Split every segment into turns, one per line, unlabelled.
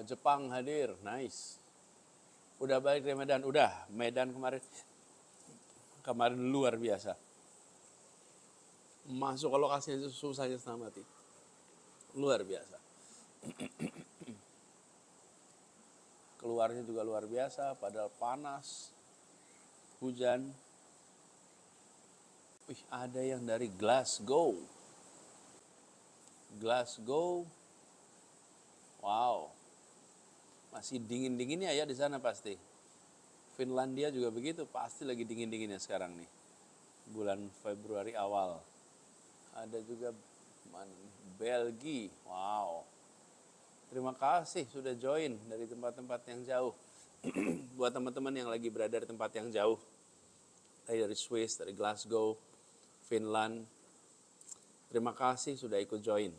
Jepang hadir, nice. Udah balik dari Medan, udah. Medan kemarin luar biasa. Masuk ke lokasinya itu susahnya setengah mati. Luar biasa. Keluarnya juga luar biasa, padahal panas, hujan. Wih, ada yang dari Glasgow. Glasgow, wow. Masih dingin-dinginnya ya di sana pasti. Finlandia juga begitu, pasti lagi dingin-dinginnya sekarang nih. Bulan Februari awal. Ada juga Belgia, wow. Terima kasih sudah join dari tempat-tempat yang jauh. Buat teman-teman yang lagi berada di tempat yang jauh, dari Swiss, dari Glasgow, Finland, terima kasih sudah ikut join.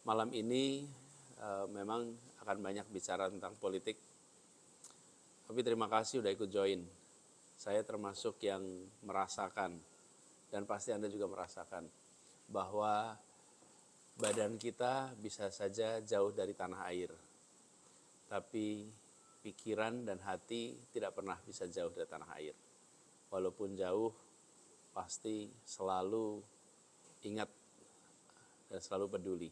Malam ini memang akan banyak bicara tentang politik, tapi terima kasih sudah ikut join. Saya termasuk yang merasakan, dan pasti Anda juga merasakan, bahwa badan kita bisa saja jauh dari tanah air, tapi pikiran dan hati tidak pernah bisa jauh dari tanah air. Walaupun jauh, pasti selalu ingat dan selalu peduli.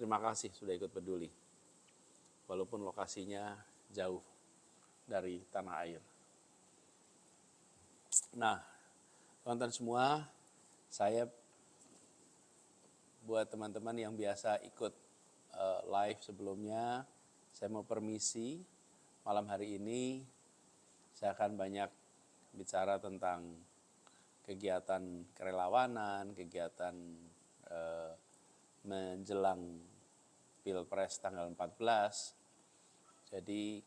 Terima kasih sudah ikut peduli, walaupun lokasinya jauh dari tanah air. Nah, teman-teman semua, saya buat teman-teman yang biasa ikut live sebelumnya, saya mau permisi. Malam hari ini saya akan banyak bicara tentang kegiatan kerelawanan, kegiatan menjelang Pilpres tanggal 14. Jadi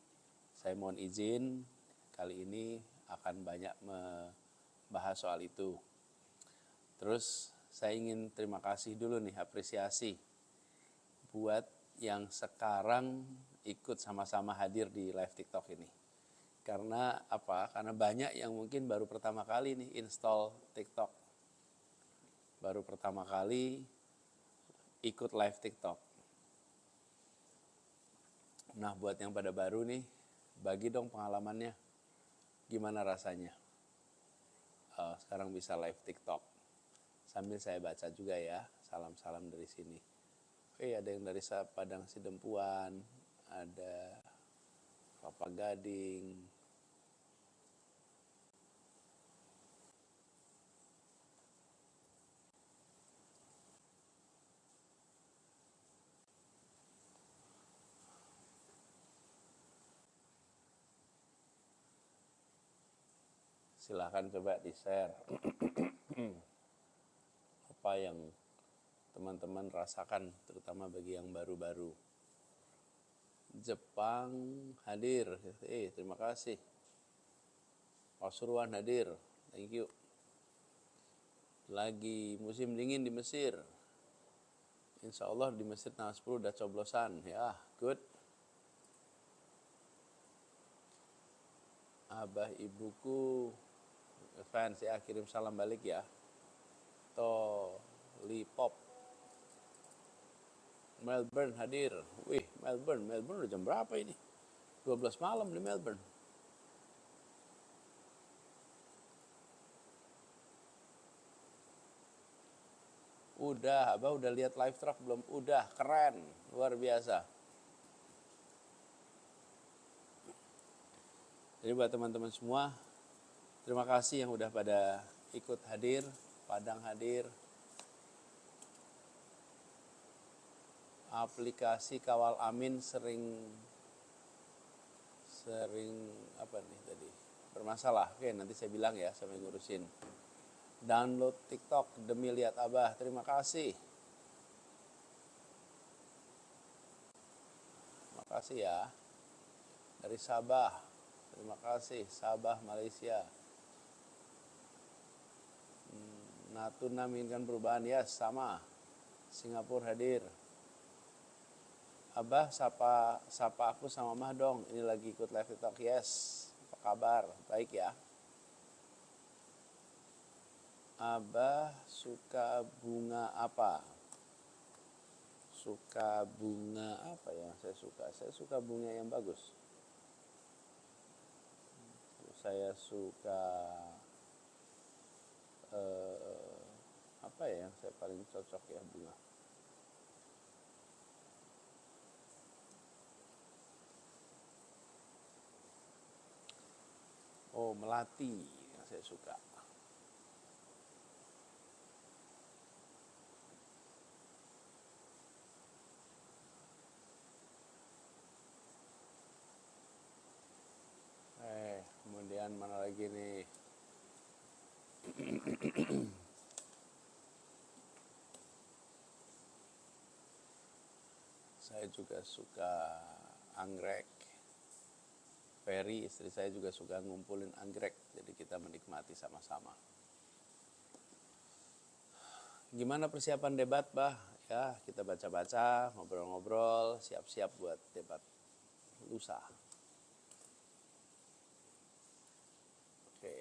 saya mohon izin, kali ini akan banyak membahas soal itu. Terus saya ingin terima kasih dulu nih, apresiasi buat yang sekarang ikut sama-sama hadir di live TikTok ini. Karena apa? Karena banyak yang mungkin baru pertama kali nih install TikTok. Baru pertama kali ikut live TikTok. Nah, buat yang pada baru nih, bagi dong pengalamannya. Gimana rasanya? Sekarang bisa live TikTok. Sambil saya baca juga ya, salam-salam dari sini. Oke, ada yang dari Padang Sidempuan, ada Kelapa Gading, silahkan coba di-share apa yang teman-teman rasakan, terutama bagi yang baru-baru. Jepang hadir, terima kasih. Pasuruan hadir, thank you. Lagi musim dingin di Mesir. Insya Allah di Mesir tanggal 10 udah coblosan, ya, good. Abah ibuku fans ya, kirim salam balik ya. Lipop Melbourne hadir. Wih, Melbourne udah jam berapa ini? 12 malam di Melbourne. Abah udah lihat live truck belum? Udah, keren, luar biasa. Jadi buat teman-teman semua, terima kasih yang udah pada ikut hadir, Padang hadir. Aplikasi Kawal Amin sering apa nih tadi? Bermasalah. Oke, nanti saya bilang ya, sampai ngurusin. Download TikTok demi lihat Abah. Terima kasih. Terima kasih ya. Dari Sabah. Terima kasih, Sabah, Malaysia. Natuna menginginkan perubahan, ya sama. Singapura hadir. Abah sapa aku sama Mah dong. Ini lagi ikut live TikTok. Yes. Apa kabar? Baik ya. Abah suka bunga apa? suka bunga apa ya yang saya suka? Saya suka bunga yang bagus. Saya suka apa ya yang saya paling cocok ya bunga. Oh, melati yang saya suka. Kemudian mana lagi nih? Saya juga suka anggrek. Ferry, istri saya juga suka ngumpulin anggrek, jadi kita menikmati sama-sama. Gimana persiapan debat, Bah? Ya, kita baca-baca, ngobrol-ngobrol, siap-siap buat debat lusa. Oke.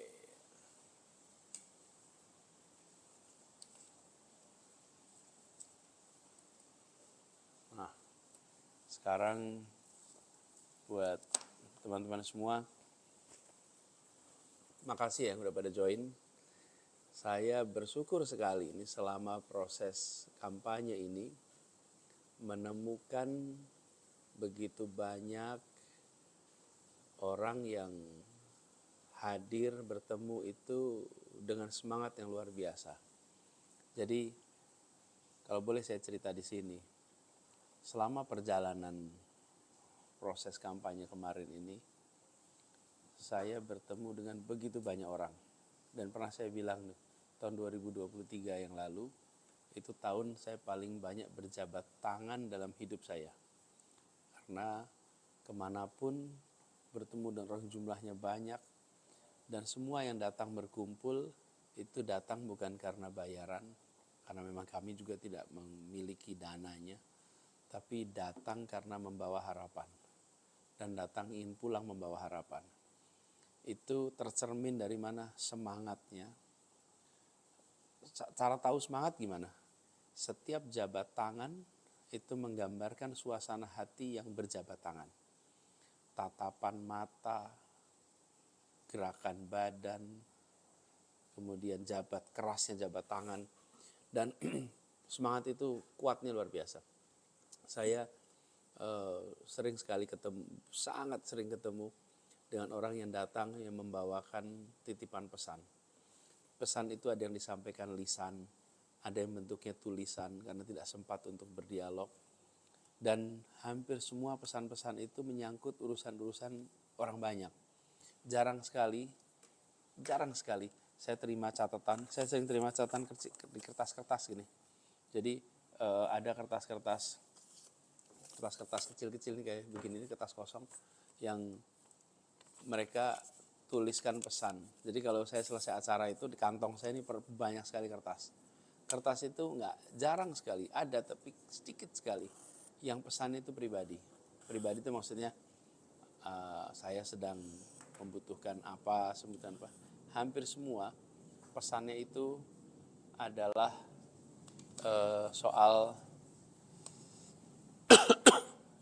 Nah, sekarang buat teman-teman semua, makasih ya udah pada join. Saya bersyukur sekali ini selama proses kampanye ini menemukan begitu banyak orang yang hadir bertemu itu dengan semangat yang luar biasa. Jadi kalau boleh saya cerita di sini, selama perjalanan proses kampanye kemarin ini, saya bertemu dengan begitu banyak orang. Dan pernah saya bilang tahun 2023 yang lalu, itu tahun saya paling banyak berjabat tangan dalam hidup saya. Karena kemanapun bertemu dengan orang jumlahnya banyak, dan semua yang datang berkumpul, itu datang bukan karena bayaran, karena memang kami juga tidak memiliki dananya, tapi datang karena membawa harapan. Dan datang ingin pulang membawa harapan. Itu tercermin dari mana? Semangatnya. Cara tahu semangat gimana? Setiap jabat tangan itu menggambarkan suasana hati yang berjabat tangan. Tatapan mata, gerakan badan, kemudian kerasnya jabat tangan. Dan semangat itu kuatnya luar biasa. Saya sering sekali ketemu, sangat sering ketemu dengan orang yang datang yang membawakan titipan pesan. Pesan itu ada yang disampaikan lisan, ada yang bentuknya tulisan karena tidak sempat untuk berdialog. Dan hampir semua pesan-pesan itu menyangkut urusan-urusan orang banyak. Jarang sekali saya terima catatan. Saya sering terima catatan di kertas-kertas gini. Jadi ada kertas-kertas kecil-kecil nih kayak begini, ini kertas kosong yang mereka tuliskan pesan. Jadi kalau saya selesai acara itu di kantong saya ini banyak sekali kertas. Kertas itu jarang sekali ada, tapi sedikit sekali yang pesan itu pribadi. Pribadi itu maksudnya saya sedang membutuhkan apa, sebutan apa. Hampir semua pesannya itu adalah soal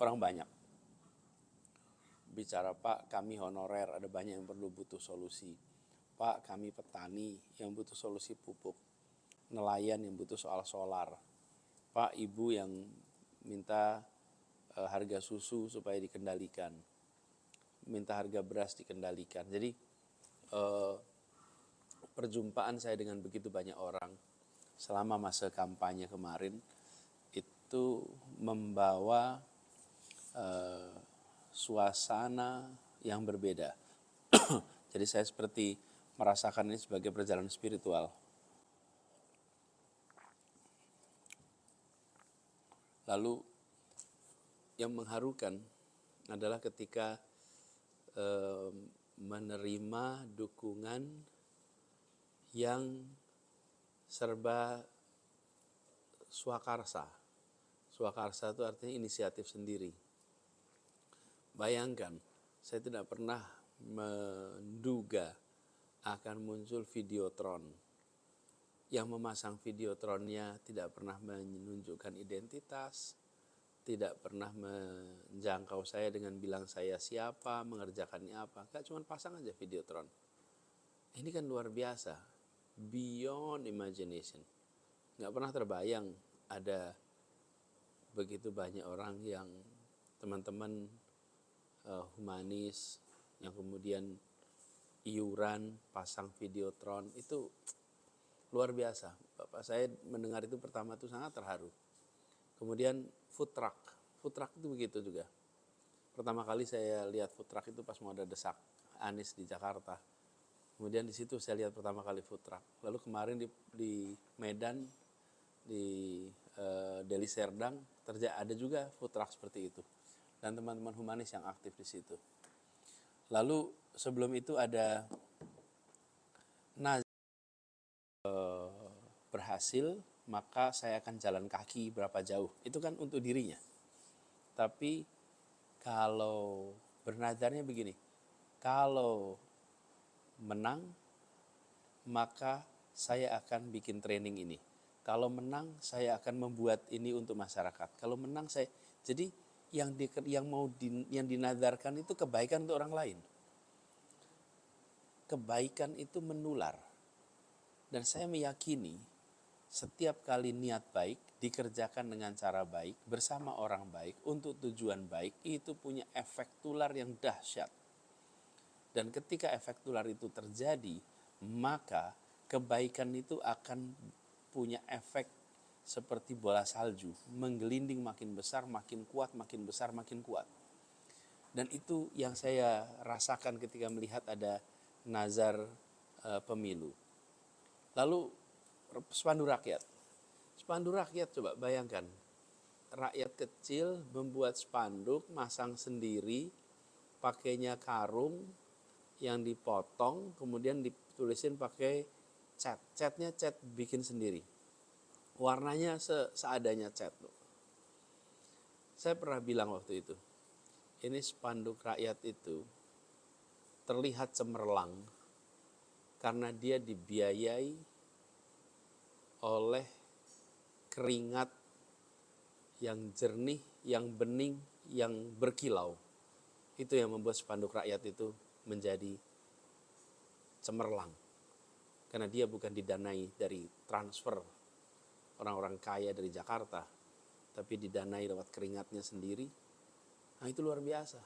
orang banyak. Bicara, Pak, kami honorer, ada banyak yang perlu butuh solusi. Pak, kami petani yang butuh solusi pupuk. Nelayan yang butuh soal solar. Pak, Ibu yang minta harga susu supaya dikendalikan. Minta harga beras dikendalikan. Jadi perjumpaan saya dengan begitu banyak orang selama masa kampanye kemarin itu membawa suasana yang berbeda. Jadi saya seperti merasakan ini sebagai perjalanan spiritual. Lalu yang mengharukan adalah ketika menerima dukungan yang serba swakarsa. Swakarsa itu artinya inisiatif sendiri. Bayangkan, saya tidak pernah menduga akan muncul Videotron. Yang memasang Videotronnya tidak pernah menunjukkan identitas, tidak pernah menjangkau saya dengan bilang saya siapa, mengerjakannya apa. Enggak, cuma pasang aja Videotron. Ini kan luar biasa, beyond imagination. Nggak pernah terbayang ada begitu banyak orang yang teman-teman humanis yang kemudian iuran pasang Videotron, itu luar biasa. Bapak saya mendengar itu pertama itu sangat terharu. Kemudian food truck itu begitu juga. Pertama kali saya lihat food truck itu pas mau ada desak Anies di Jakarta. Kemudian di situ saya lihat pertama kali food truck. Lalu kemarin di Medan, di Deli Serdang ada juga food truck seperti itu. Dan teman-teman humanis yang aktif di situ. Lalu sebelum itu ada berhasil, maka saya akan jalan kaki berapa jauh. Itu kan untuk dirinya. Tapi kalau bernadarnya begini, kalau menang, maka saya akan bikin training ini. Kalau menang, saya akan membuat ini untuk masyarakat. Kalau menang, jadi yang dinadarkan itu kebaikan untuk orang lain. Kebaikan itu menular. Dan saya meyakini setiap kali niat baik dikerjakan dengan cara baik, bersama orang baik, untuk tujuan baik, itu punya efek tular yang dahsyat. Dan ketika efek tular itu terjadi, maka kebaikan itu akan punya efek seperti bola salju, menggelinding makin besar, makin kuat, makin besar, makin kuat. Dan itu yang saya rasakan ketika melihat ada nazar pemilu. Lalu spanduk rakyat. Spanduk rakyat, coba bayangkan. Rakyat kecil membuat spanduk, masang sendiri, pakainya karung yang dipotong, kemudian ditulisin pakai cat. Catnya cat bikin sendiri. Warnanya seadanya cat. Saya pernah bilang waktu itu, ini spanduk rakyat itu terlihat cemerlang karena dia dibiayai oleh keringat yang jernih, yang bening, yang berkilau. Itu yang membuat spanduk rakyat itu menjadi cemerlang. Karena dia bukan didanai dari transfer orang-orang kaya dari Jakarta, tapi didanai lewat keringatnya sendiri. Nah, itu luar biasa.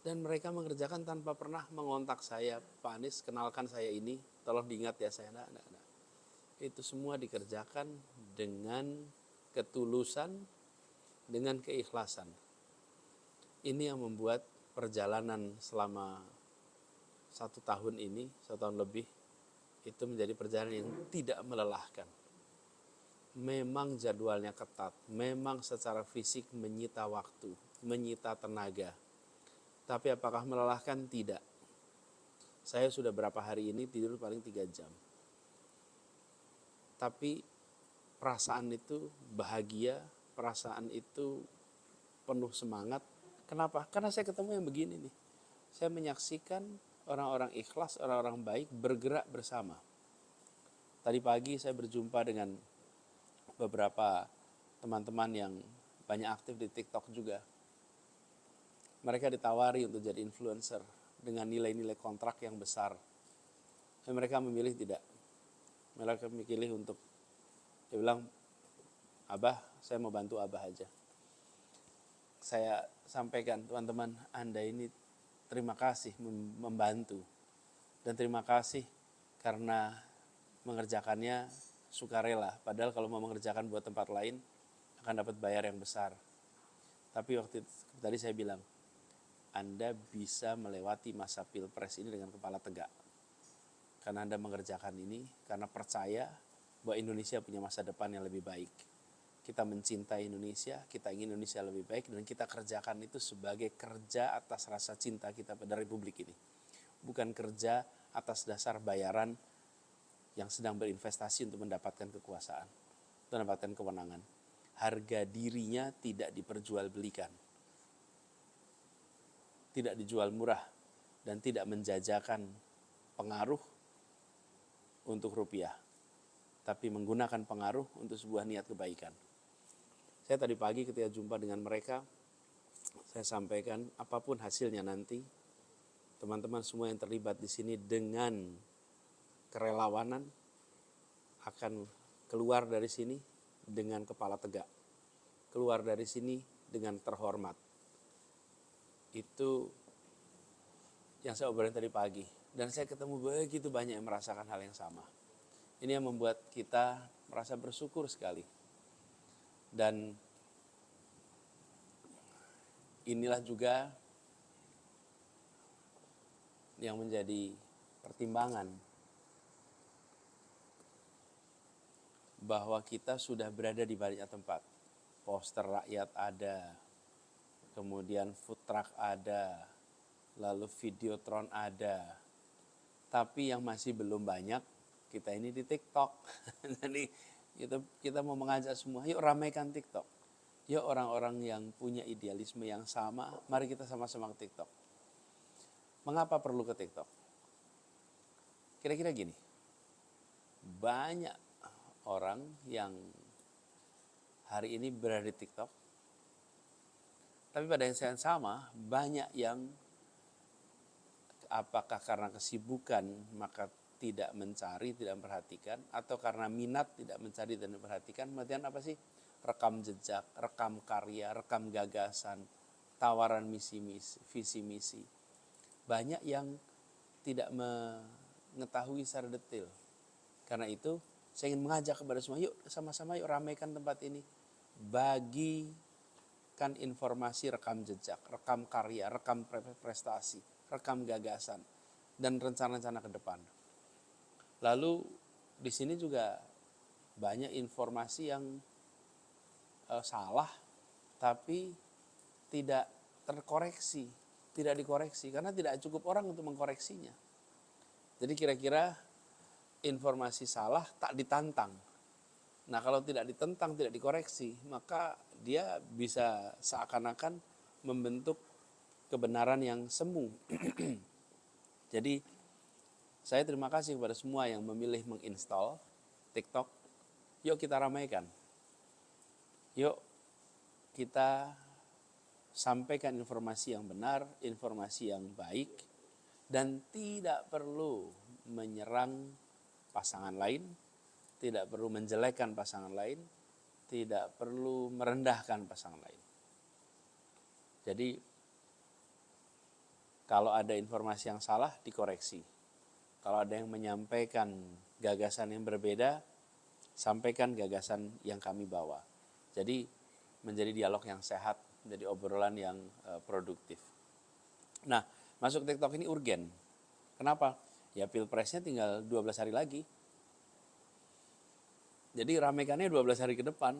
Dan mereka mengerjakan tanpa pernah mengontak saya, Pak Anies, kenalkan saya ini, tolong diingat ya saya. Nah. Itu semua dikerjakan dengan ketulusan, dengan keikhlasan. Ini yang membuat perjalanan selama 1 tahun ini, 1 tahun lebih, itu menjadi perjalanan yang tidak melelahkan. Memang jadwalnya ketat, memang secara fisik menyita waktu, menyita tenaga. Tapi apakah melelahkan? Tidak. Saya sudah berapa hari ini tidur paling 3 jam. Tapi perasaan itu bahagia, perasaan itu penuh semangat. Kenapa? Karena saya ketemu yang begini nih. Saya menyaksikan orang-orang ikhlas, orang-orang baik bergerak bersama. Tadi pagi saya berjumpa dengan beberapa teman-teman yang banyak aktif di TikTok juga. Mereka ditawari untuk jadi influencer dengan nilai-nilai kontrak yang besar. Dan mereka memilih tidak. Mereka memilih untuk, dia bilang, Abah, saya mau bantu Abah aja. Saya sampaikan, teman-teman, Anda ini terima kasih membantu. Dan terima kasih karena mengerjakannya sukarela. Padahal kalau mau mengerjakan buat tempat lain, akan dapat bayar yang besar. Tapi waktu itu, tadi saya bilang, Anda bisa melewati masa pilpres ini dengan kepala tegak. Karena Anda mengerjakan ini, karena percaya bahwa Indonesia punya masa depan yang lebih baik. Kita mencintai Indonesia, kita ingin Indonesia lebih baik, dan kita kerjakan itu sebagai kerja atas rasa cinta kita pada Republik ini. Bukan kerja atas dasar bayaran yang sedang berinvestasi untuk mendapatkan kekuasaan, untuk mendapatkan kewenangan. Harga dirinya tidak diperjualbelikan, tidak dijual murah, dan tidak menjajakan pengaruh untuk rupiah, tapi menggunakan pengaruh untuk sebuah niat kebaikan. Saya tadi pagi ketika jumpa dengan mereka, saya sampaikan apapun hasilnya nanti, teman-teman semua yang terlibat di sini dengan kerelawanan akan keluar dari sini dengan kepala tegak, keluar dari sini dengan terhormat. Itu yang saya obrolin tadi pagi. Dan saya ketemu begitu banyak yang merasakan hal yang sama. Ini yang membuat kita merasa bersyukur sekali. Dan inilah juga yang menjadi pertimbangan bahwa kita sudah berada di banyak tempat. Poster rakyat ada, kemudian food truck ada, lalu videotron ada. Tapi yang masih belum banyak, kita ini di TikTok. Jadi kita mau mengajak semua, yuk ramaikan TikTok. Yuk orang-orang yang punya idealisme yang sama, mari kita sama-sama ke TikTok. Mengapa perlu ke TikTok? Kira-kira gini, banyak orang yang hari ini berada di TikTok, tapi pada saat yang sama banyak yang apakah karena kesibukan maka tidak mencari, tidak memperhatikan, atau karena minat tidak mencari dan memperhatikan. Kemudian apa sih? Rekam jejak, rekam karya, rekam gagasan, tawaran visi misi. Banyak yang tidak mengetahui secara detail. Karena itu saya ingin mengajak kepada semua, yuk sama-sama yuk ramaikan tempat ini. Bagikan informasi rekam jejak, rekam karya, rekam prestasi, rekam gagasan, dan rencana-rencana ke depan. Lalu di sini juga banyak informasi yang salah, tapi tidak terkoreksi, tidak dikoreksi, karena tidak cukup orang untuk mengkoreksinya. Jadi kira-kira informasi salah tak ditantang. Nah kalau tidak ditentang, tidak dikoreksi, maka dia bisa seakan-akan membentuk kebenaran yang semu. Jadi saya terima kasih kepada semua yang memilih menginstall TikTok. Yuk kita ramaikan. Yuk kita sampaikan informasi yang benar, informasi yang baik, dan tidak perlu menyerang pasangan lain, tidak perlu menjelekkan pasangan lain, tidak perlu merendahkan pasangan lain. Jadi kalau ada informasi yang salah dikoreksi. Kalau ada yang menyampaikan gagasan yang berbeda, sampaikan gagasan yang kami bawa. Jadi menjadi dialog yang sehat, menjadi obrolan yang produktif. Nah, masuk TikTok ini urgen. Kenapa? Ya pilpresnya tinggal 12 hari lagi. Jadi ramaikannya 12 hari ke depan.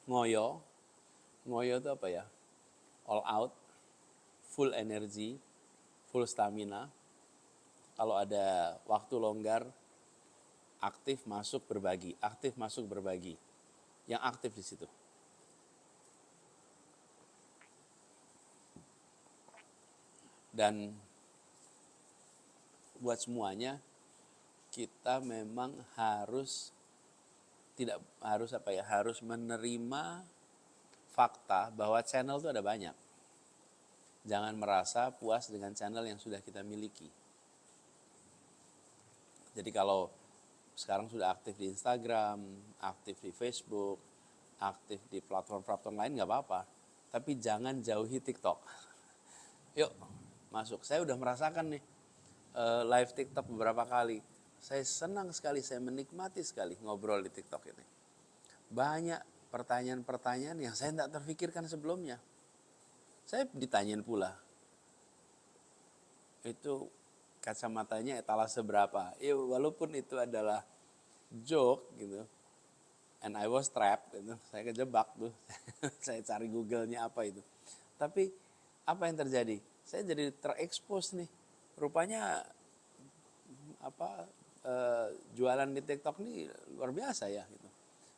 Ngoyo itu apa ya? All out, full energy, full stamina. Kalau ada waktu longgar, aktif masuk berbagi, aktif masuk berbagi. Yang aktif di situ. Dan buat semuanya kita memang harus harus menerima fakta bahwa channel itu ada banyak. Jangan merasa puas dengan channel yang sudah kita miliki. Jadi kalau sekarang sudah aktif di Instagram, aktif di Facebook, aktif di platform-platform lain nggak apa-apa. Tapi jangan jauhi TikTok. Yuk masuk. Saya udah merasakan nih live TikTok beberapa kali. Saya senang sekali, saya menikmati sekali ngobrol di TikTok ini. Banyak pertanyaan-pertanyaan yang saya tidak terfikirkan sebelumnya. Saya ditanyain pula, itu kacamatanya etalase berapa? Ya, walaupun itu adalah joke gitu, and I was trapped, gitu. Saya kejebak tuh. Saya cari Google-nya apa itu. Tapi apa yang terjadi? Saya jadi terekspos nih. Rupanya jualan di TikTok ini luar biasa ya gitu.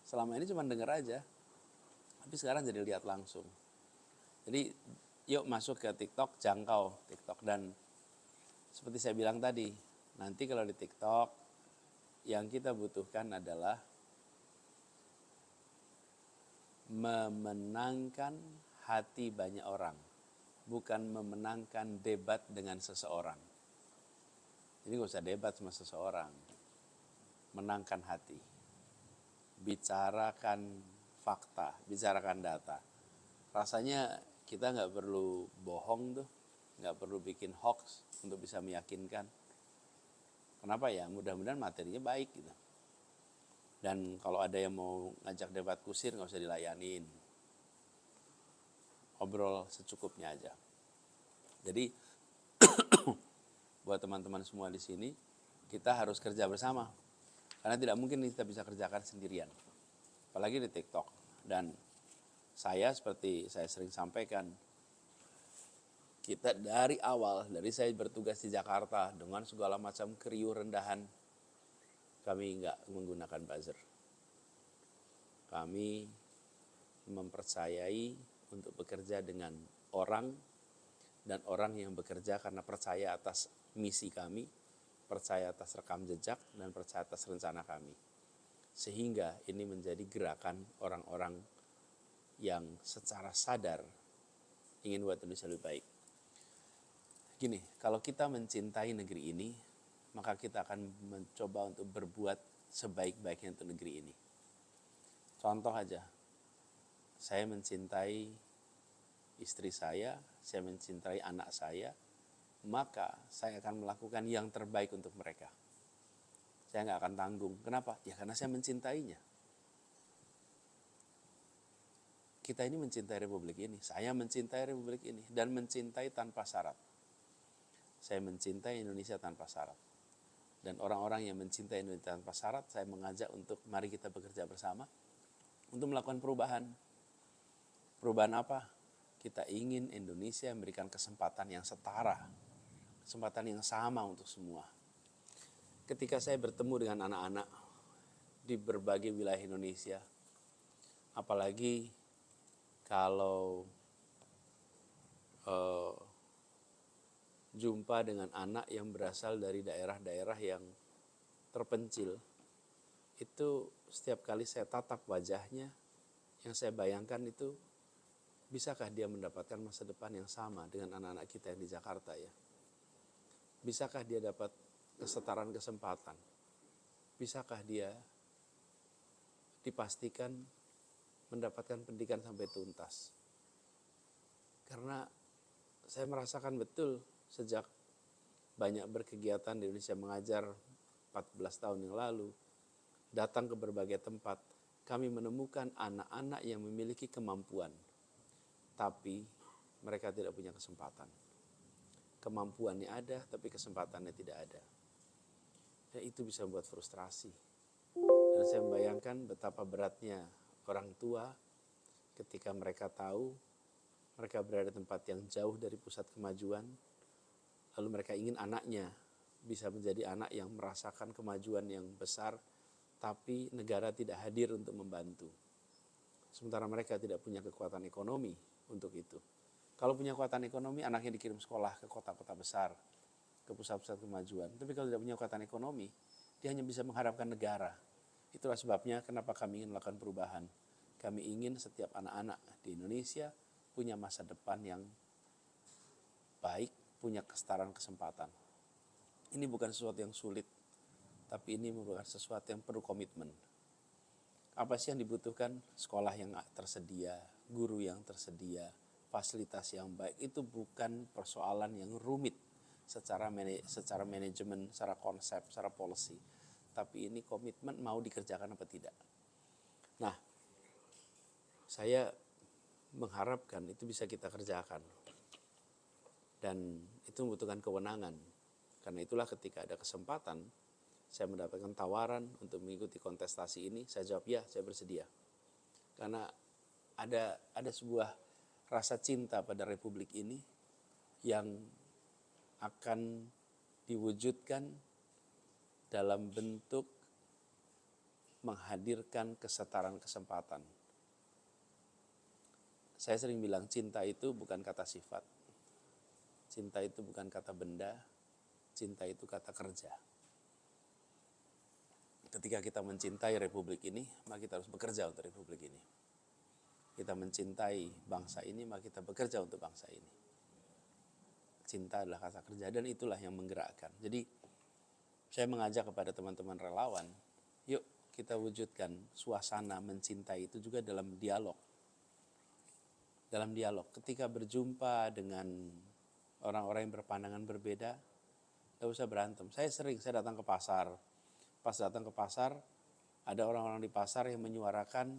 Selama ini cuma dengar aja, tapi sekarang jadi lihat langsung. Jadi yuk masuk ke TikTok, jangkau TikTok. Dan seperti saya bilang tadi, nanti kalau di TikTok yang kita butuhkan adalah memenangkan hati banyak orang, bukan memenangkan debat dengan seseorang. Jadi gak usah debat sama seseorang, menangkan hati, bicarakan fakta, bicarakan data. Rasanya kita nggak perlu bohong tuh, nggak perlu bikin hoax untuk bisa meyakinkan. Kenapa ya? Mudah-mudahan materinya baik gitu. Dan kalau ada yang mau ngajak debat kusir nggak usah dilayanin, obrol secukupnya aja. Jadi buat teman-teman semua di sini, kita harus kerja bersama. Karena tidak mungkin kita bisa kerjakan sendirian. Apalagi di TikTok. Dan saya seperti saya sering sampaikan, kita dari awal, dari saya bertugas di Jakarta dengan segala macam kriu rendahan, kami nggak menggunakan buzzer. Kami mempercayai untuk bekerja dengan orang, dan orang yang bekerja karena percaya atas misi kami, percaya atas rekam jejak, dan percaya atas rencana kami. Sehingga ini menjadi gerakan orang-orang yang secara sadar ingin buat Indonesia lebih baik. Gini, kalau kita mencintai negeri ini, maka kita akan mencoba untuk berbuat sebaik-baiknya untuk negeri ini. Contoh aja, saya mencintai istri saya mencintai anak saya, maka saya akan melakukan yang terbaik untuk mereka. Saya nggak akan tanggung. Kenapa? Ya karena saya mencintainya. Kita ini mencintai Republik ini. Saya mencintai Republik ini dan mencintai tanpa syarat. Saya mencintai Indonesia tanpa syarat. Dan orang-orang yang mencintai Indonesia tanpa syarat, saya mengajak untuk mari kita bekerja bersama untuk melakukan perubahan. Perubahan apa? Kita ingin Indonesia memberikan kesempatan yang setara, kesempatan yang sama untuk semua. Ketika saya bertemu dengan anak-anak di berbagai wilayah Indonesia, apalagi kalau jumpa dengan anak yang berasal dari daerah-daerah yang terpencil, itu setiap kali saya tatap wajahnya, yang saya bayangkan itu, bisakah dia mendapatkan masa depan yang sama dengan anak-anak kita yang di Jakarta ya? Bisakah dia dapat kesetaraan kesempatan? Bisakah dia dipastikan mendapatkan pendidikan sampai tuntas? Karena saya merasakan betul sejak banyak berkegiatan di Indonesia mengajar 14 tahun yang lalu, datang ke berbagai tempat, kami menemukan anak-anak yang memiliki kemampuan, tapi mereka tidak punya kesempatan. Kemampuannya ada, tapi kesempatannya tidak ada. Ya, itu bisa membuat frustrasi. Dan saya membayangkan betapa beratnya orang tua ketika mereka tahu mereka berada di tempat yang jauh dari pusat kemajuan, lalu mereka ingin anaknya bisa menjadi anak yang merasakan kemajuan yang besar, tapi negara tidak hadir untuk membantu. Sementara mereka tidak punya kekuatan ekonomi untuk itu. Kalau punya kekuatan ekonomi, anaknya dikirim sekolah ke kota-kota besar, ke pusat-pusat kemajuan. Tapi kalau tidak punya kekuatan ekonomi, dia hanya bisa mengharapkan negara. Itulah sebabnya kenapa kami ingin melakukan perubahan. Kami ingin setiap anak-anak di Indonesia punya masa depan yang baik, punya kesetaraan kesempatan. Ini bukan sesuatu yang sulit, tapi ini merupakan sesuatu yang perlu komitmen. Apa sih yang dibutuhkan? Sekolah yang tersedia, guru yang tersedia, fasilitas yang baik. Itu bukan persoalan yang rumit secara manajemen, secara konsep, secara policy. Tapi ini komitmen mau dikerjakan apa tidak. Nah, saya mengharapkan itu bisa kita kerjakan. Dan itu membutuhkan kewenangan. Karena itulah ketika ada kesempatan, saya mendapatkan tawaran untuk mengikuti kontestasi ini, saya jawab ya, saya bersedia. Karena ada sebuah rasa cinta pada Republik ini yang akan diwujudkan dalam bentuk menghadirkan kesetaraan kesempatan. Saya sering bilang cinta itu bukan kata sifat. Cinta itu bukan kata benda, cinta itu kata kerja. Ketika kita mencintai Republik ini, maka kita harus bekerja untuk Republik ini. kita mencintai bangsa ini, maka kita bekerja untuk bangsa ini. Cinta adalah kata kerja, dan itulah yang menggerakkan. Jadi saya mengajak kepada teman-teman relawan, yuk kita wujudkan suasana mencintai itu juga dalam dialog. Dalam dialog, ketika berjumpa dengan orang-orang yang berpandangan berbeda, tidak usah berantem. Saya datang ke pasar. Pas datang ke pasar, ada orang-orang di pasar yang menyuarakan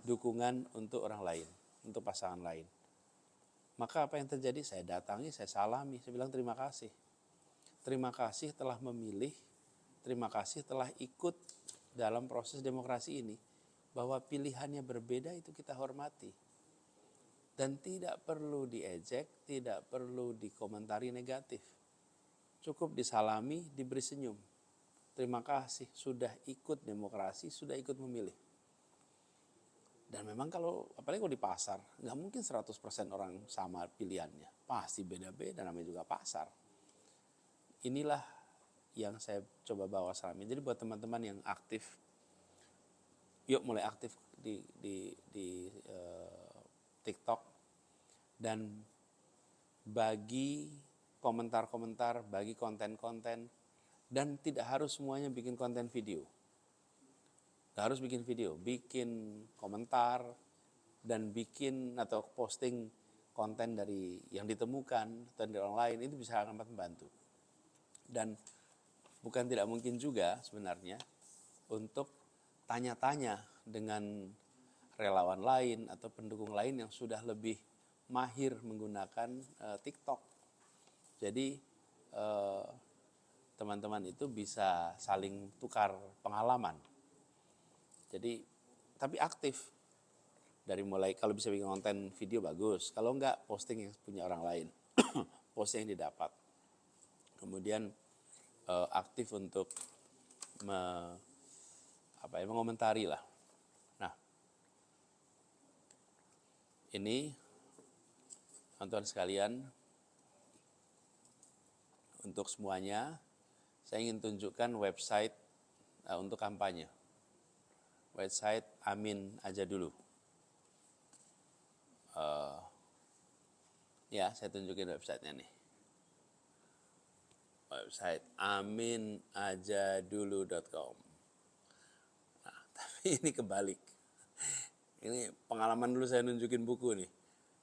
dukungan untuk orang lain, untuk pasangan lain. Maka apa yang terjadi? Saya datangi, saya salami, saya bilang terima kasih. Terima kasih telah memilih, terima kasih telah ikut dalam proses demokrasi ini. Bahwa pilihannya berbeda itu kita hormati. Dan tidak perlu diejek, tidak perlu dikomentari negatif. Cukup disalami, diberi senyum. Terima kasih sudah ikut demokrasi, sudah ikut memilih. Dan memang apalagi kalau di pasar, nggak mungkin 100% orang sama pilihannya. Pasti beda-beda, namanya juga pasar. Inilah yang saya coba bawa selama ini. Jadi buat teman-teman yang aktif, yuk mulai aktif di TikTok. Dan bagi komentar-komentar, bagi konten-konten, dan tidak harus semuanya bikin konten video. Gak harus bikin video, bikin komentar dan bikin atau posting konten dari yang ditemukan atau dari orang lain, itu bisa amat membantu. Dan bukan tidak mungkin juga sebenarnya untuk tanya-tanya dengan relawan lain atau pendukung lain yang sudah lebih mahir menggunakan TikTok. Jadi teman-teman itu bisa saling tukar pengalaman. Jadi tapi aktif. Dari mulai kalau bisa bikin konten video bagus, kalau enggak posting yang punya orang lain. Posting yang didapat. Kemudian aktif untuk mengomentari lah. Nah, ini teman-teman sekalian, untuk semuanya, saya ingin tunjukkan website untuk kampanye. Website Amin Aja Dulu. Ya, saya tunjukin websitenya nih. Website aminajadulu.com. Nah, tapi ini kebalik. Ini pengalaman dulu saya nunjukin buku nih.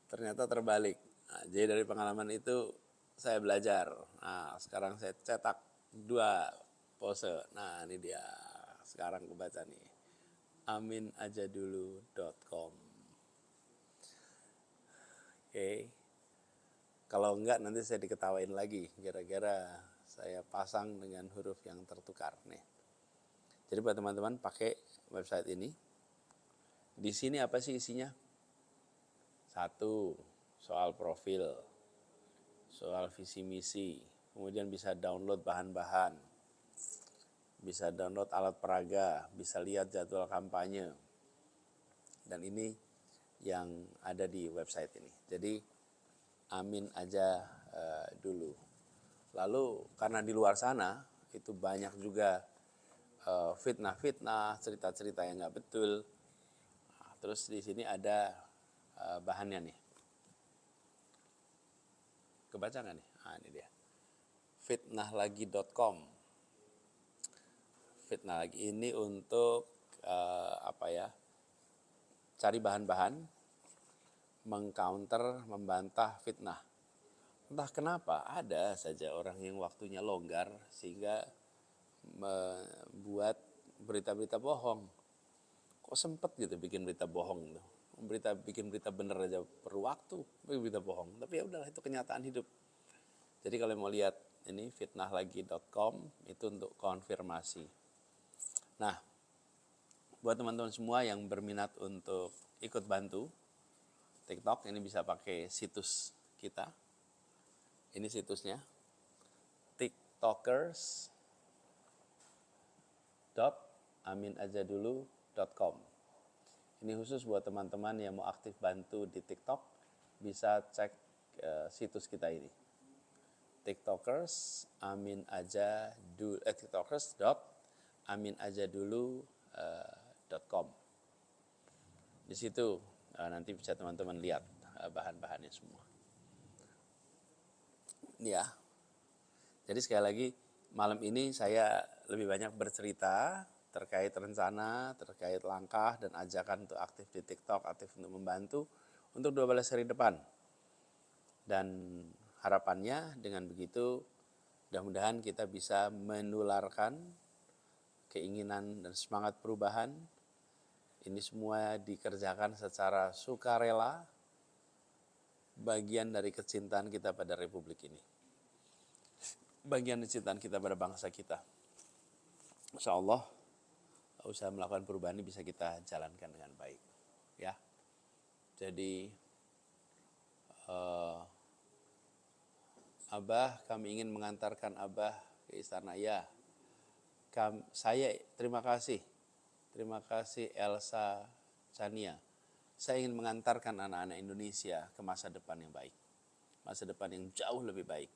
Ternyata terbalik. Nah, jadi dari pengalaman itu saya belajar. Nah, sekarang saya cetak 2 pose. Nah, ini dia. Sekarang kebaca nih. aminajadulu.com. Oke. Kalau enggak nanti saya diketawain lagi. Gara-gara saya pasang dengan huruf yang tertukar nih. Jadi buat teman-teman pakai website ini. Di sini apa sih isinya? 1, soal profil, soal visi misi, kemudian bisa download bahan-bahan, bisa download alat peraga, bisa lihat jadwal kampanye. Dan ini yang ada di website ini. Jadi Amin Aja Dulu. Lalu karena di luar sana itu banyak juga fitnah-fitnah, cerita-cerita yang nggak betul. Nah, terus di sini ada bahannya nih. Kebaca nggak nih? Nah, ini dia. Fitnahlagi.com. Fitnah lagi ini untuk cari bahan-bahan, mengcounter, membantah fitnah. Entah kenapa ada saja orang yang waktunya longgar sehingga membuat berita-berita bohong. Kok sempet gitu bikin berita bohong tuh. Bikin berita bener aja perlu waktu, berita bohong. Tapi ya udahlah, itu kenyataan hidup. Jadi kalau mau lihat ini fitnahlagi.com itu untuk konfirmasi. Nah, buat teman-teman semua yang berminat untuk ikut bantu TikTok, ini bisa pakai situs kita. Ini situsnya tiktokers.aminajadulu.com. Ini khusus buat teman-teman yang mau aktif bantu di TikTok, bisa cek situs kita ini. tiktokers.aminajadulu.com. Di situ Nanti bisa teman-teman lihat bahan-bahannya semua. Ya, jadi sekali lagi malam ini saya lebih banyak bercerita terkait rencana, terkait langkah dan ajakan untuk aktif di TikTok, aktif untuk membantu untuk 12 hari depan. Dan harapannya dengan begitu mudah-mudahan kita bisa menularkan keinginan dan semangat perubahan. Ini semua dikerjakan secara sukarela, bagian dari kecintaan kita pada Republik ini. Bagian kecintaan kita pada bangsa kita. Insya Allah usaha melakukan perubahan ini bisa kita jalankan dengan baik. Ya, jadi Abah, kami ingin mengantarkan Abah ke istana. Ya, saya terima kasih Elsa Chania. Saya ingin mengantarkan anak-anak Indonesia ke masa depan yang baik, masa depan yang jauh lebih baik.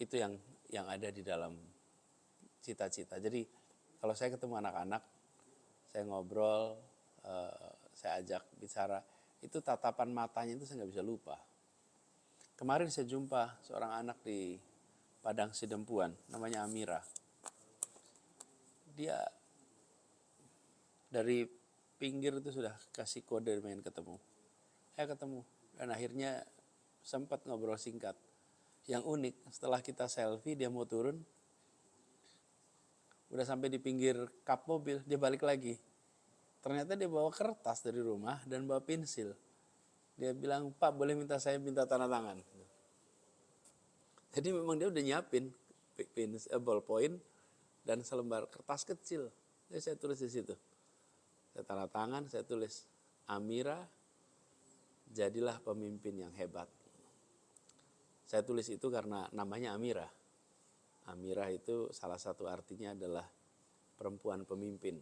Itu yang ada di dalam cita-cita. Jadi kalau saya ketemu anak-anak, saya ngobrol, saya ajak bicara, itu tatapan matanya itu saya nggak bisa lupa. Kemarin saya jumpa seorang anak di Padang Sidempuan, namanya Amira. Dia dari pinggir itu sudah kasih kode pengen ketemu. Ketemu. Dan akhirnya sempat ngobrol singkat. Yang unik, setelah kita selfie, dia mau turun. Udah sampai di pinggir kap mobil, dia balik lagi. Ternyata dia bawa kertas dari rumah dan bawa pensil. Dia bilang, Pak boleh saya minta tanda tangan. Jadi memang dia udah nyiapin ballpoint dan selembar kertas kecil. Jadi saya tulis di situ. Saya tanda tangan, saya tulis, Amira, jadilah pemimpin yang hebat. Saya tulis itu karena namanya Amira. Amira itu salah satu artinya adalah perempuan pemimpin.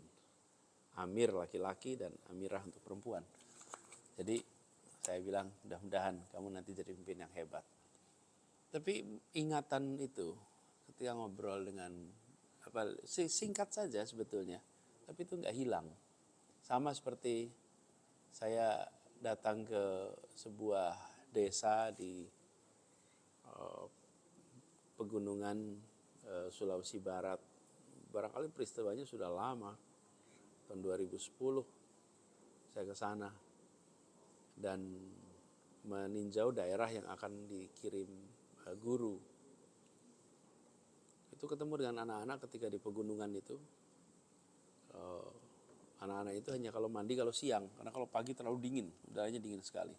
Amir laki-laki dan Amirah untuk perempuan. Jadi saya bilang mudah-mudahan kamu nanti jadi pemimpin yang hebat. Tapi ingatan itu ketika ngobrol dengan singkat saja sebetulnya, tapi itu nggak hilang. Sama seperti saya datang ke sebuah desa di pegunungan Sulawesi Barat. Barangkali peristiwanya sudah lama, tahun 2010 saya ke sana dan meninjau daerah yang akan dikirim guru. Itu ketemu dengan anak-anak ketika di pegunungan itu. Anak-anak itu hanya kalau mandi kalau siang, karena kalau pagi terlalu dingin, udaranya dingin sekali.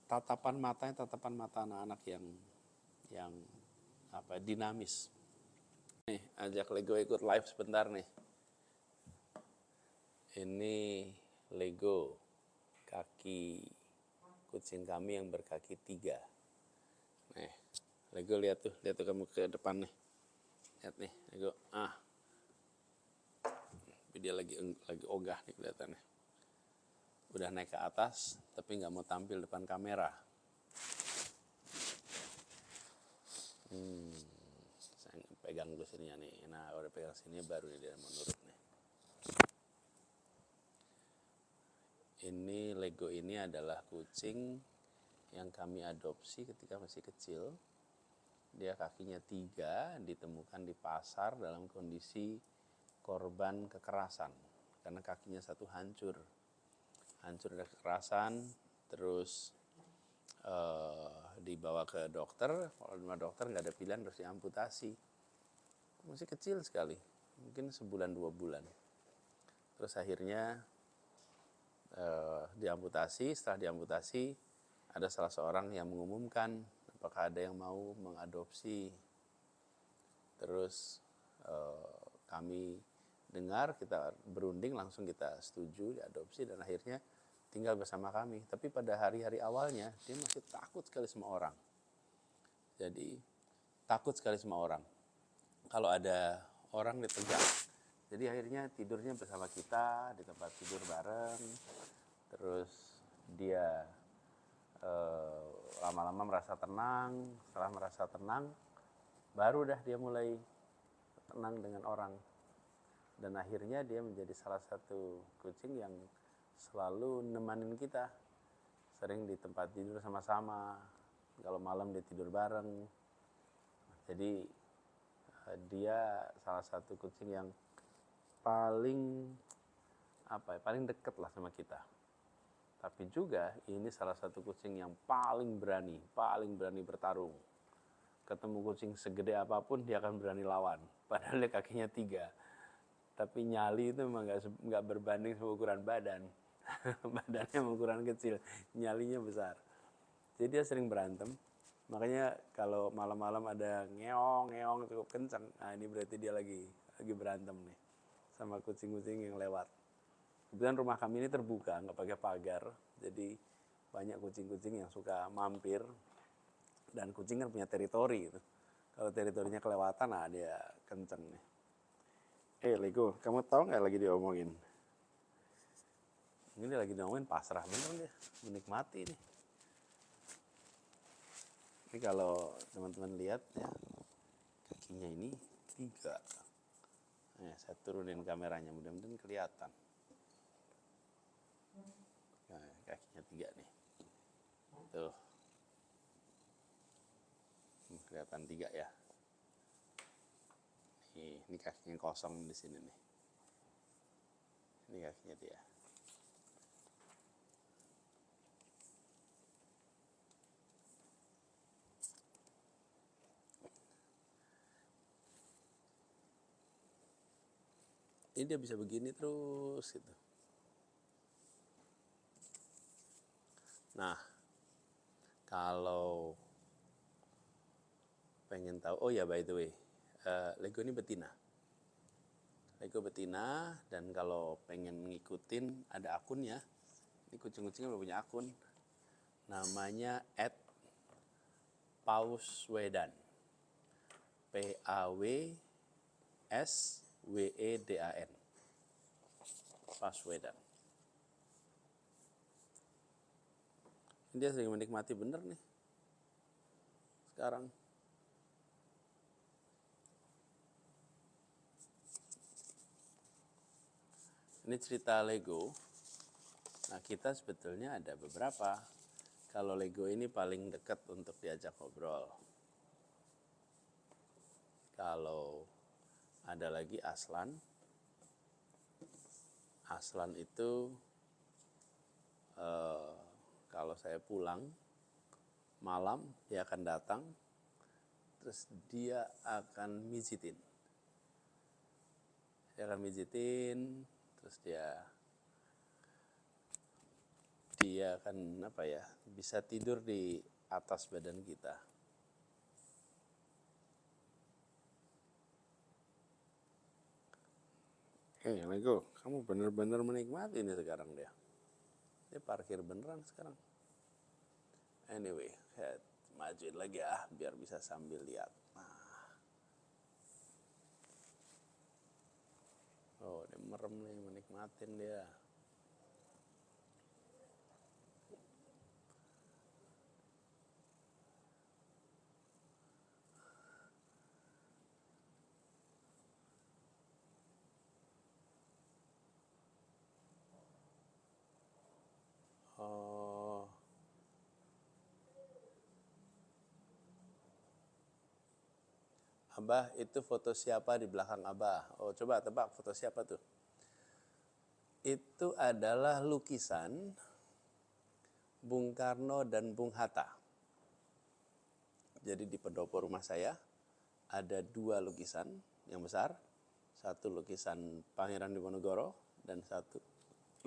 Tatapan mata anak-anak yang dinamis. Nih, ajak Lego ikut live sebentar nih. Ini Lego kaki kucing kami yang berkaki 3. Nih, Lego lihat tuh kamu ke depan nih. Lihat nih, Lego. Dia lagi ogah nih kelihatannya. Udah naik ke atas, tapi nggak mau tampil depan kamera. Saya pegang dulu sininya nih. Nah, udah pegang sini baru dia mau nurut nih. Ini Lego ini adalah kucing yang kami adopsi ketika masih kecil. Dia kakinya 3, ditemukan di pasar dalam kondisi korban kekerasan. Karena kakinya satu hancur dari kekerasan, terus dibawa ke dokter. Kalau di dokter nggak ada pilihan, harus diamputasi. Masih kecil sekali, mungkin sebulan 2 bulan. Terus akhirnya diamputasi. Setelah diamputasi, ada salah seorang yang mengumumkan apakah ada yang mau mengadopsi. Terus kami dengar, kita berunding, langsung kita setuju diadopsi dan akhirnya tinggal bersama kami. Tapi pada hari-hari awalnya dia masih takut sekali sama orang. Jadi takut sekali sama orang. Kalau ada orang dipegang. Jadi akhirnya tidurnya bersama kita di tempat tidur bareng. Terus dia lama-lama merasa tenang. Setelah merasa tenang, baru dah dia mulai tenang dengan orang. Dan akhirnya dia menjadi salah satu kucing yang selalu nemanin kita. Sering di tempat tidur sama-sama, kalau malam dia tidur bareng. Jadi dia salah satu kucing yang paling paling dekat lah sama kita. Tapi juga ini salah satu kucing yang paling berani bertarung. Ketemu kucing segede apapun dia akan berani lawan. Padahal dia kakinya 3. Tapi nyali itu memang nggak berbanding sama ukuran badan. Badannya ukuran kecil, nyalinya besar. Jadi dia sering berantem. Makanya kalau malam-malam ada ngeong cukup kencang, nah ini berarti dia lagi berantem nih sama kucing-kucing yang lewat. Kebetulan rumah kami ini terbuka, nggak pakai pagar, jadi banyak kucing-kucing yang suka mampir. Dan kucing kan punya teritori gitu. Kalau teritorinya kelewatan, nah dia kenceng nih. Lego, kamu tahu nggak lagi diomongin? Ini dia lagi diomongin pasrah bener dia, menikmati nih. Ini kalau teman-teman lihat ya, kakinya ini 3. Saya turunin kameranya, mudah-mudahan kelihatan. Nah, kakinya 3 nih. Tuh. Kelihatan 3 ya. Ini kakinya kosong di sini nih. Ini kakinya dia. Ini dia bisa begini terus gitu. Nah, kalau pengen tahu, oh ya by the way, Lego ini betina. Lego betina, dan kalau pengen ngikutin ada akunnya. Ini kucing-kucingnya udah punya akun. Namanya @pauswedan. PAWSWEDAN. Pauswedan. Dia sering menikmati bener nih sekarang. Ini cerita Lego. Nah, kita sebetulnya ada beberapa. Kalau Lego ini paling dekat untuk diajak ngobrol. Kalau ada lagi Aslan. Aslan itu kalau saya pulang malam dia akan datang, terus dia akan mijitin. Terus dia akan bisa tidur di atas badan kita. Lego, kamu benar-benar menikmati ini sekarang dia. Dia parkir beneran sekarang. Anyway, saya majuin lagi biar bisa sambil lihat. Oh, dia merem nih, menikmatin dia. Oh. Abah, itu foto siapa di belakang Abah? Oh, coba tebak foto siapa tuh? Itu adalah lukisan Bung Karno dan Bung Hatta. Jadi di pendopo rumah saya ada 2 lukisan yang besar. Satu lukisan Pangeran Diponegoro dan satu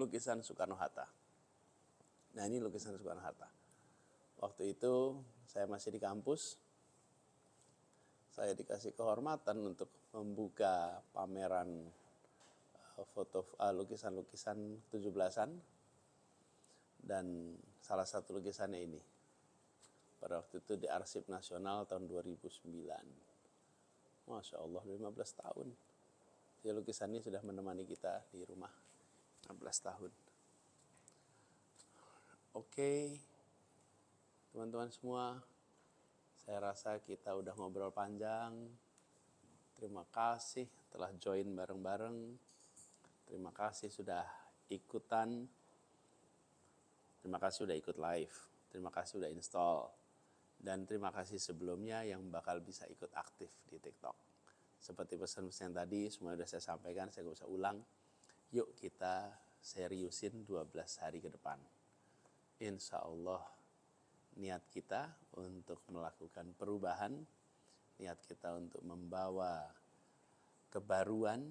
lukisan Soekarno-Hatta. Nah, ini lukisan Soekarno-Hatta. Waktu itu saya masih di kampus. Saya dikasih kehormatan untuk membuka pameran foto lukisan-lukisan 17-an. Dan salah satu lukisannya ini. Pada waktu itu di Arsip Nasional tahun 2009. Masya Allah, 15 tahun. Ya, lukisan ini sudah menemani kita di rumah 15 tahun. Oke, teman-teman semua, saya rasa kita udah ngobrol panjang. Terima kasih telah join bareng-bareng. Terima kasih sudah ikutan. Terima kasih sudah ikut live. Terima kasih sudah install. Dan terima kasih sebelumnya yang bakal bisa ikut aktif di TikTok. Seperti pesan-pesan tadi, semua sudah saya sampaikan, saya gak usah ulang. Yuk kita seriusin 12 hari ke depan. Insya Allah niat kita untuk melakukan perubahan, niat kita untuk membawa kebaruan,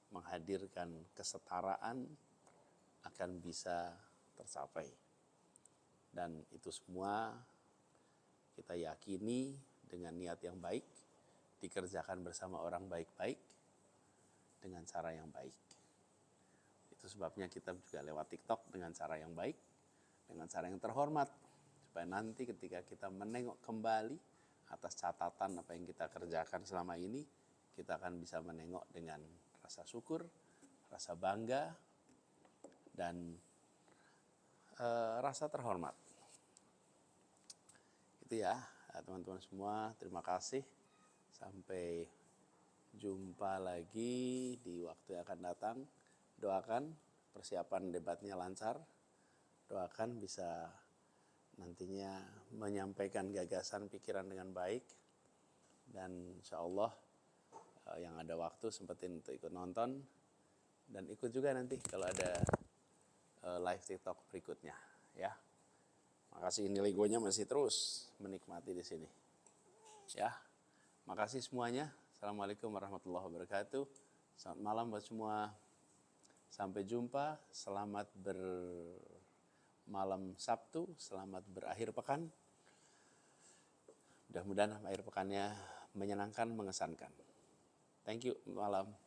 menghadirkan kesetaraan akan bisa tercapai. Dan itu semua kita yakini dengan niat yang baik, dikerjakan bersama orang baik-baik, dengan cara yang baik. Itu sebabnya kita juga lewat TikTok dengan cara yang baik, dengan cara yang terhormat, supaya nanti ketika kita menengok kembali atas catatan apa yang kita kerjakan selama ini, kita akan bisa menengok dengan rasa syukur, rasa bangga, dan rasa terhormat. Itu ya teman-teman semua, terima kasih. Sampai jumpa lagi di waktu yang akan datang. Doakan persiapan debatnya lancar. Doakan bisa nantinya menyampaikan gagasan pikiran dengan baik. Dan insya Allah yang ada waktu sempetin untuk ikut nonton. Dan ikut juga nanti kalau ada live TikTok berikutnya. Ya, makasih, ini legonya masih terus menikmati di sini. Ya, makasih semuanya. Assalamualaikum warahmatullahi wabarakatuh. Selamat malam buat semua. Sampai jumpa. Selamat bermalam Sabtu. Selamat berakhir pekan. Mudah-mudahan akhir pekannya menyenangkan, mengesankan. Thank you. Malam.